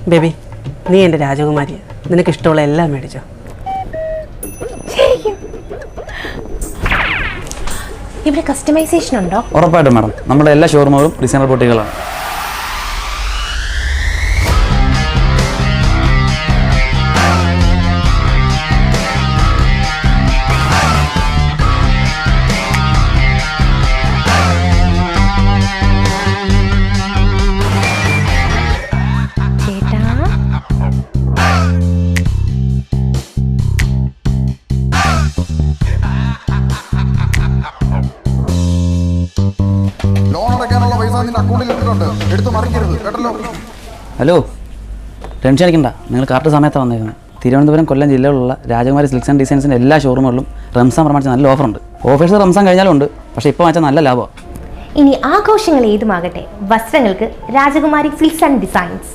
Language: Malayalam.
ബേബി, നീ എൻ്റെ രാജകുമാരിയ. നിനക്ക് ഇഷ്ടമുള്ള എല്ലാം മേടിച്ചോ. ഇവിടെ കസ്റ്റമൈസേഷൻ ഉണ്ടോ? ഉറപ്പായിട്ടും മാഡം. നമ്മുടെ എല്ലാ ഷോറൂമുകളും ഡിസൈനർ ബോട്ടിക്കുകളാണ്. ഹലോ, ടെൻഷൻ അടിക്കണ്ട. നിങ്ങൾ കറക്റ്റ് സമയത്താണ് വന്നേക്കുന്നത്. തിരുവനന്തപുരം, കൊല്ലം ജില്ലകളിലുള്ള രാജകുമാരി സിൽക്സ് ആൻഡ് ഡിസൈൻസിൻ്റെ എല്ലാ ഷോറൂമുകളിലും റംസാൻ പ്രമാണിച്ച് നല്ല ഓഫറുണ്ട്. ഓഫേഴ്സ് റംസാൻ കഴിഞ്ഞാലും ഉണ്ട്, പക്ഷേ ഇപ്പോൾ വെച്ചാൽ നല്ല ലാഭമാണ്. ഇനി ആഘോഷങ്ങൾ ഏതുമാകട്ടെ, വസ്ത്രങ്ങൾക്ക് രാജകുമാരി സിൽക്സ് ആൻഡ് ഡിസൈൻസ്.